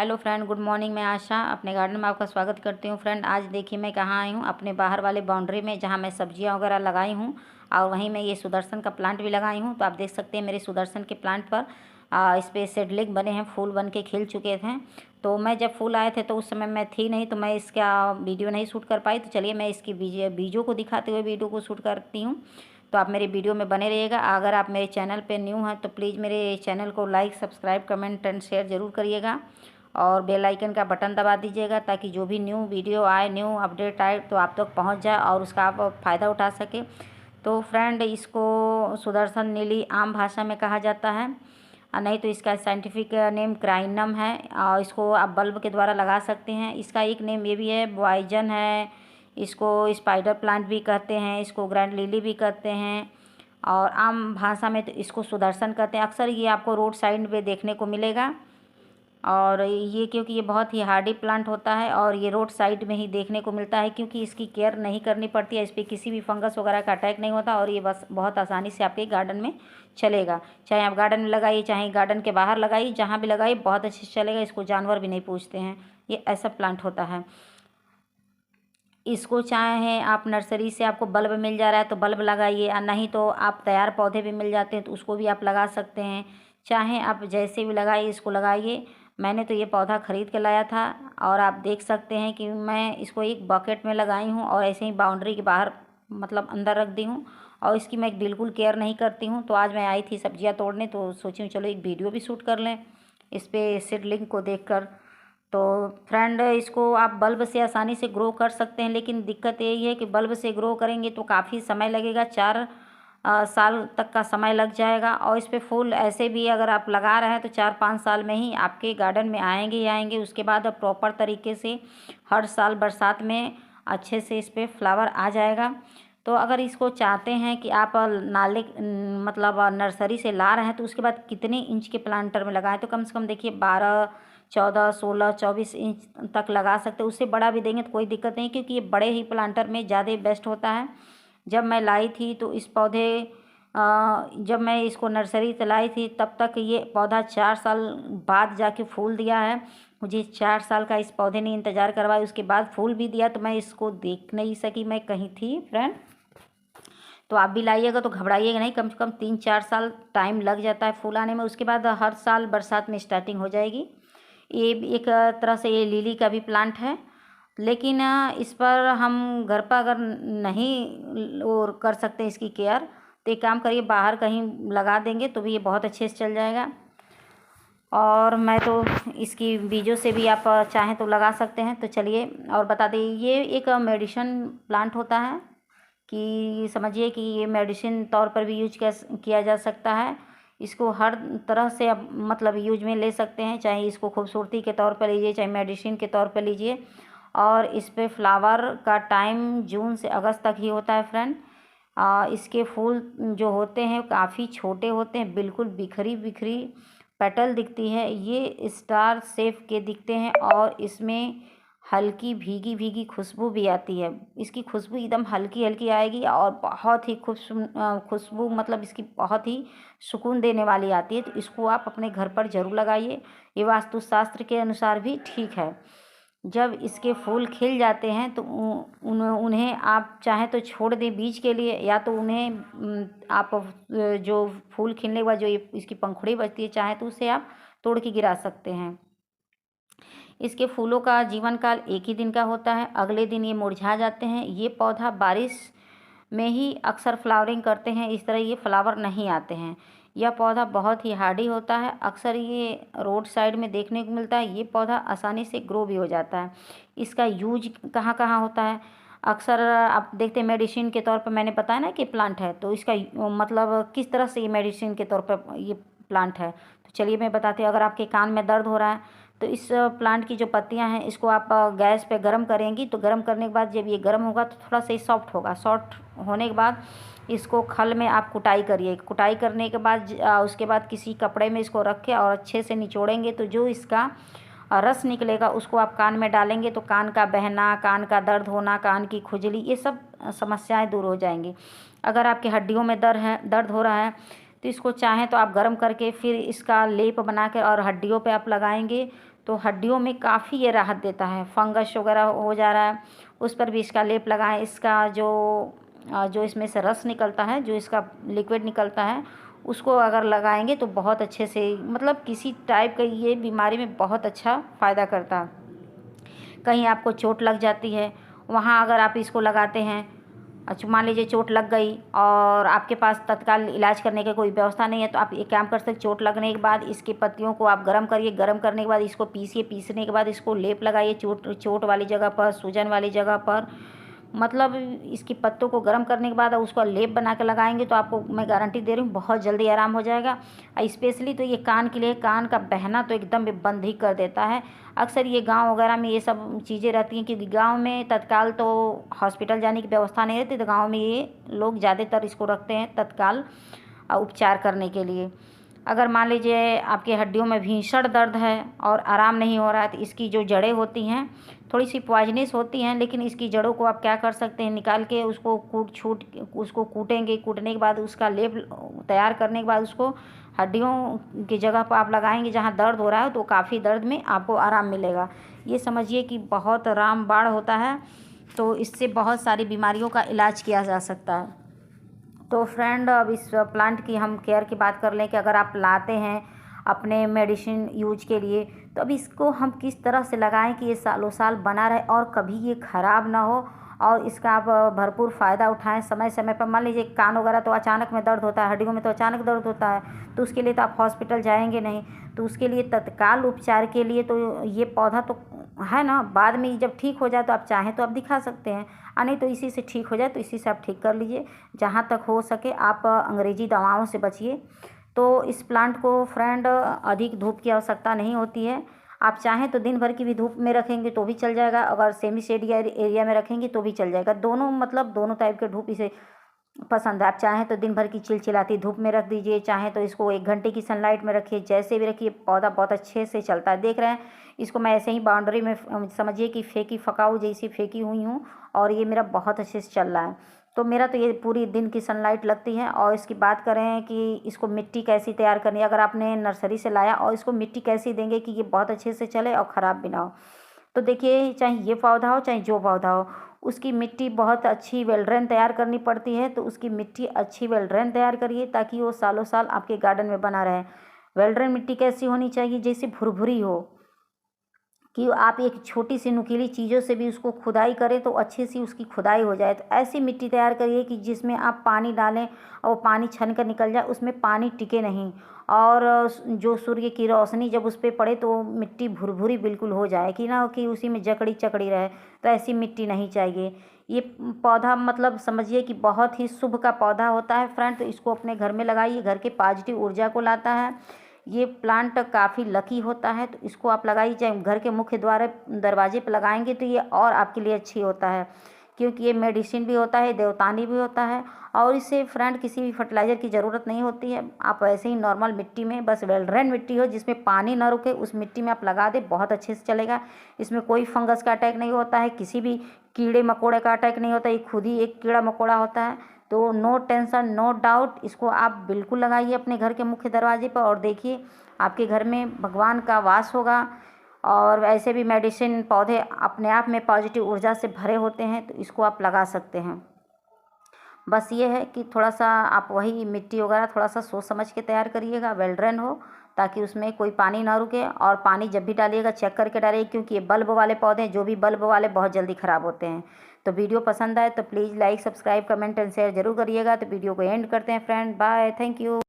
Hello friend, good morning. मैं आशा अपने garden में आपका स्वागत करती हूँ। फ्रेंड, आज देखिए मैं कहाँ आई हूँ, अपने बाहर वाले बाउंड्री में, जहाँ मैं सब्जियाँ वगैरह लगाई हूँ और वहीं मैं ये सुदर्शन का प्लांट भी लगाई हूँ। तो आप देख सकते हैं मेरे सुदर्शन के प्लांट पर इस पर सीडलिंग बने हैं, फूल बन के खिल चुके थे। तो मैं जब फूल आए थे तो उस समय मैं थी नहीं, तो मैं इसका वीडियो नहीं शूट कर पाई। तो चलिए मैं इसकी बीजों को दिखाते हुए वीडियो को शूट करती हूँ। तो आप मेरे वीडियो में बने रहिएगा। अगर आप मेरे चैनल पे न्यू हैं तो प्लीज़ मेरे चैनल को like, subscribe, comment and share ज़रूर करिएगा और बेल आइकन का बटन दबा दीजिएगा, ताकि जो भी न्यू वीडियो आए, न्यू अपडेट आए तो आप तक पहुंच जाए और उसका आप फ़ायदा उठा सके। तो फ्रेंड, इसको सुदर्शन नीली आम भाषा में कहा जाता है, नहीं तो इसका साइंटिफिक नेम क्राइनम है। और इसको आप बल्ब के द्वारा लगा सकते हैं। इसका एक नेम ये भी है, बॉयजन है। इसको स्पाइडर प्लांट भी कहते हैं, इसको ग्रैंड लिली भी कहते हैं और आम भाषा में तो इसको सुदर्शन कहते हैं। अक्सर ये आपको रोड साइड पे देखने को मिलेगा और ये क्योंकि ये बहुत ही हार्डी प्लांट होता है और ये रोड साइड में ही देखने को मिलता है, क्योंकि इसकी केयर नहीं करनी पड़ती है। इस पर किसी भी फंगस वगैरह का अटैक नहीं होता और ये बस बहुत आसानी से आपके गार्डन में चलेगा। चाहे आप गार्डन में लगाइए, चाहे गार्डन के बाहर लगाइए, जहाँ भी लगाइए बहुत अच्छे से चलेगा। इसको जानवर भी नहीं पूछते हैं, ये ऐसा प्लांट होता है। इसको चाहे आप नर्सरी से आपको बल्ब मिल जा रहा है तो बल्ब लगाइए, और नहीं तो आप तैयार पौधे भी मिल जाते हैं तो उसको भी आप लगा सकते हैं। चाहे आप जैसे भी लगाइए, इसको लगाइए। मैंने तो ये पौधा ख़रीद के लाया था और आप देख सकते हैं कि मैं इसको एक बकेट में लगाई हूँ और ऐसे ही बाउंड्री के बाहर मतलब अंदर रख दी हूँ और इसकी मैं बिल्कुल केयर नहीं करती हूँ। तो आज मैं आई थी सब्जियाँ तोड़ने, तो सोची हूँ चलो एक वीडियो भी शूट कर लें इस पर सीडलिंग को देखकर। तो फ्रेंड, इसको आप बल्ब से आसानी से ग्रो कर सकते हैं, लेकिन दिक्कत यही है कि बल्ब से ग्रो करेंगे तो काफ़ी समय लगेगा, 4 साल तक का समय लग जाएगा। और इस पे फूल ऐसे भी अगर आप लगा रहे हैं तो 4-5 साल में ही आपके गार्डन में आएंगे ही आएंगे। उसके बाद अब प्रॉपर तरीके से हर साल बरसात में अच्छे से इस पर फ्लावर आ जाएगा। तो अगर इसको चाहते हैं कि आप नाले मतलब नर्सरी से ला रहे हैं तो उसके बाद कितने इंच के प्लांटर में लगाएं, तो कम से कम देखिए 12, 14, 16, 24 इंच तक लगा सकते हैं। उससे बड़ा भी देंगे तो कोई दिक्कत नहीं, क्योंकि ये बड़े ही प्लांटर में ज़्यादा बेस्ट होता है। जब मैं लाई थी तो इस पौधे जब मैं इसको नर्सरी से लाई थी तब तक ये पौधा 4 साल बाद जाके फूल दिया है। मुझे 4 साल का इस पौधे ने इंतज़ार करवाया, उसके बाद फूल भी दिया, तो मैं इसको देख नहीं सकी, मैं कहीं थी फ्रेंड। तो आप भी लाइएगा तो घबराइएगा नहीं, कम से कम 3-4 साल टाइम लग जाता है फूल आने में। उसके बाद हर साल बरसात में स्टार्टिंग हो जाएगी। ये एक तरह से ये लिली का भी प्लांट है, लेकिन इस पर हम घर पर अगर नहीं और कर सकते इसकी केयर, तो एक काम करिए, बाहर कहीं लगा देंगे तो भी ये बहुत अच्छे से चल जाएगा। और मैं तो इसकी बीजों से भी आप चाहें तो लगा सकते हैं। तो चलिए और बता दें, ये एक मेडिसिन प्लांट होता है, कि समझिए कि ये मेडिसिन तौर पर भी यूज किया जा सकता है। इसको हर तरह से आप मतलब यूज में ले सकते हैं, चाहे इसको खूबसूरती के तौर पर लीजिए, चाहे मेडिसिन के तौर पर लीजिए। और इस पे फ्लावर का टाइम जून से अगस्त तक ही होता है फ्रेंड। इसके फूल जो होते हैं काफ़ी छोटे होते हैं, बिल्कुल बिखरी बिखरी पेटल दिखती है, ये स्टार शेप के दिखते हैं और इसमें हल्की भीगी भीगी खुशबू भी आती है। इसकी खुशबू एकदम हल्की हल्की आएगी और बहुत ही खुशबू मतलब इसकी बहुत ही सुकून देने वाली आती है। तो इसको आप अपने घर पर ज़रूर लगाइए, ये वास्तुशास्त्र के अनुसार भी ठीक है। जब इसके फूल खिल जाते हैं तो उन्हें आप चाहे तो छोड़ दें बीज के लिए, या तो उन्हें आप जो फूल खिलने के बाद जो ये इसकी पंखुड़ी बचती है, चाहे तो उसे आप तोड़ के गिरा सकते हैं। इसके फूलों का जीवन काल एक ही दिन का होता है, अगले दिन ये मुरझा जाते हैं। ये पौधा बारिश में ही अक्सर फ्लावरिंग करते हैं, इस तरह ये फ्लावर नहीं आते हैं। यह पौधा बहुत ही हार्डी होता है, अक्सर ये रोड साइड में देखने को मिलता है। ये पौधा आसानी से ग्रो भी हो जाता है। इसका यूज कहाँ कहाँ होता है, अक्सर आप देखते हैं मेडिसिन के तौर पर, मैंने बताया ना कि प्लांट है, तो इसका मतलब किस तरह से ये मेडिसिन के तौर पर ये प्लांट है। तो चलिए मैं बताती हूँ। अगर आपके कान में दर्द हो रहा है तो इस प्लांट की जो पत्तियां हैं इसको आप गैस पे गर्म करेंगी, तो गर्म करने के बाद जब ये गर्म होगा तो थोड़ा सा सॉफ्ट होगा। सॉफ्ट होने के बाद इसको खल में आप कुटाई करिए। कुटाई करने के बाद उसके बाद किसी कपड़े में इसको रख के और अच्छे से निचोड़ेंगे, तो जो इसका रस निकलेगा उसको आप कान में डालेंगे तो कान का बहना, कान का दर्द होना, कान की खुजली, ये सब समस्याएं दूर हो जाएंगी। अगर आपकी हड्डियों में दर्द हो रहा है तो इसको चाहें तो आप गर्म करके फिर इसका लेप बना कर और हड्डियों पे आप लगाएंगे तो हड्डियों में काफ़ी ये राहत देता है। फंगस वगैरह हो जा रहा है उस पर भी इसका लेप लगाएं। इसका जो इसमें से रस निकलता है, जो इसका लिक्विड निकलता है, उसको अगर लगाएंगे तो बहुत अच्छे से, मतलब किसी टाइप का ये बीमारी में बहुत अच्छा फ़ायदा करता है। कहीं आपको चोट लग जाती है, वहाँ अगर आप इसको लगाते हैं, अच्छा मान लीजिए चोट लग गई और आपके पास तत्काल इलाज करने की कोई व्यवस्था नहीं है, तो आप एक काम कर सकते, चोट लगने के बाद इसकी पत्तियों को आप गर्म करिए, गर्म करने के बाद इसको पीसिए, पीसने के बाद इसको लेप लगाइए चोट वाली जगह पर, सूजन वाली जगह पर। मतलब इसकी पत्तों को गर्म करने के बाद उसको लेप बना के लगाएंगे तो आपको मैं गारंटी दे रही हूँ बहुत जल्दी आराम हो जाएगा। स्पेशली तो ये कान के लिए, कान का बहना तो एकदम बंद ही कर देता है। अक्सर ये गांव वगैरह में ये सब चीज़ें रहती हैं, क्योंकि गांव में तत्काल तो हॉस्पिटल जाने की व्यवस्था नहीं रहती, तो गांव में ये लोग ज़्यादातर इसको रखते हैं तत्काल उपचार करने के लिए। अगर मान लीजिए आपकी हड्डियों में भीषण दर्द है और आराम नहीं हो रहा है, तो इसकी जो जड़ें होती हैं थोड़ी सी पॉइजनस होती हैं, लेकिन इसकी जड़ों को आप क्या कर सकते हैं, निकाल के उसको उसको कूटेंगे, कूटने के बाद उसका लेप तैयार करने के बाद उसको हड्डियों की जगह पर आप लगाएंगे जहाँ दर्द हो रहा है, तो काफ़ी दर्द में आपको आराम मिलेगा। ये समझिए कि बहुत रामबाण होता है, तो इससे बहुत सारी बीमारियों का इलाज किया जा सकता है। तो फ्रेंड, अब इस प्लांट की हम केयर की बात कर लें कि अगर आप लाते हैं अपने मेडिसिन यूज के लिए, तो अब इसको हम किस तरह से लगाएं कि ये सालों साल बना रहे और कभी ये ख़राब ना हो, और इसका आप भरपूर फ़ायदा उठाएं समय समय पर। मान लीजिए कान वगैरह तो अचानक में दर्द होता है, हड्डियों में तो अचानक दर्द होता है, तो उसके लिए तो आप हॉस्पिटल जाएंगे नहीं, तो उसके लिए तत्काल उपचार के लिए तो ये पौधा तो है ना, बाद में जब ठीक हो जाए तो आप चाहें तो आप दिखा सकते हैं, नहीं तो इसी से ठीक हो जाए तो इसी से आप ठीक कर लीजिए। जहाँ तक हो सके आप अंग्रेजी दवाओं से बचिए। तो इस प्लांट को फ्रेंड अधिक धूप की आवश्यकता नहीं होती है। आप चाहें तो दिन भर की भी धूप में रखेंगे तो भी चल जाएगा, अगर सेमी शेड एरिया में रखेंगे तो भी चल जाएगा। दोनों, मतलब दोनों टाइप के धूप इसे पसंद है। आप चाहें तो दिन भर की चिलचिलाती धूप में रख दीजिए, चाहें तो इसको 1 घंटे की सनलाइट में रखिए, जैसे भी रखिए पौधा बहुत अच्छे से चलता है। देख रहे हैं इसको मैं ऐसे ही बाउंड्री में समझिए कि फेंकी फकाऊ जैसी फेंकी हुई हूँ, और ये मेरा बहुत अच्छे से चल रहा है। तो मेरा तो ये पूरी दिन की सनलाइट लगती है। और इसकी बात करें कि इसको मिट्टी कैसी तैयार करनी है, अगर आपने नर्सरी से लाया और इसको मिट्टी कैसी देंगे कि ये बहुत अच्छे से चले और ख़राब भी ना हो, तो देखिए चाहे ये पौधा हो चाहे जो पौधा हो, उसकी मिट्टी बहुत अच्छी वेल ड्रेन तैयार करनी पड़ती है। तो उसकी मिट्टी अच्छी वेल ड्रेन तैयार करिए ताकि वो सालों साल आपके गार्डन में बना रहे। वेल ड्रेन मिट्टी कैसी होनी चाहिए, जैसे भुरभुरी हो, कि आप एक छोटी सी नुकीली चीज़ों से भी उसको खुदाई करें तो अच्छी सी उसकी खुदाई हो जाए। तो ऐसी मिट्टी तैयार करिए कि जिसमें आप पानी डालें और पानी छन कर निकल जाए, उसमें पानी टिके नहीं, और जो सूर्य की रोशनी जब उस पर पड़े तो मिट्टी भुरभुरी बिल्कुल हो जाए, कि ना कि उसी में जकड़ी चकड़ी रहे। तो ऐसी मिट्टी नहीं चाहिए। ये पौधा मतलब समझिए कि बहुत ही शुभ का पौधा होता है फ्रेंड। तो इसको अपने घर में लगाइए, घर के पॉजिटिव ऊर्जा को लाता है। ये प्लांट काफ़ी लकी होता है, तो इसको आप लगाइए, चाहे घर के मुख्य दरवाजे पर लगाएंगे तो ये और आपके लिए अच्छी होता है, क्योंकि ये मेडिसिन भी होता है, देवतानी भी होता है। और इसे फ्रेंड किसी भी फर्टिलाइज़र की ज़रूरत नहीं होती है। आप ऐसे ही नॉर्मल मिट्टी में, बस वेल ड्रेन मिट्टी हो जिसमें पानी ना रुके, उस मिट्टी में आप लगा दें, बहुत अच्छे से चलेगा। इसमें कोई फंगस का अटैक नहीं होता है, किसी भी कीड़े मकोड़े का अटैक नहीं होता, ये खुद ही एक कीड़ा मकोड़ा होता है। तो नो टेंशन नो डाउट, इसको आप बिल्कुल लगाइए अपने घर के मुख्य दरवाजे पर, और देखिए आपके घर में भगवान का वास होगा। और ऐसे भी मेडिसिन पौधे अपने आप में पॉजिटिव ऊर्जा से भरे होते हैं, तो इसको आप लगा सकते हैं। बस ये है कि थोड़ा सा आप वही मिट्टी वगैरह थोड़ा सा सोच समझ के तैयार करिएगा, वेल ड्रेन हो, ताकि उसमें कोई पानी ना रुके। और पानी जब भी डालिएगा चेक करके डालिए, क्योंकि ये बल्ब वाले पौधे हैं, जो भी बल्ब वाले बहुत जल्दी ख़राब होते हैं। तो वीडियो पसंद आए तो please like subscribe comment and share जरूर करिएगा। तो वीडियो को एंड करते हैं फ्रेंड, बाय, थैंक यू।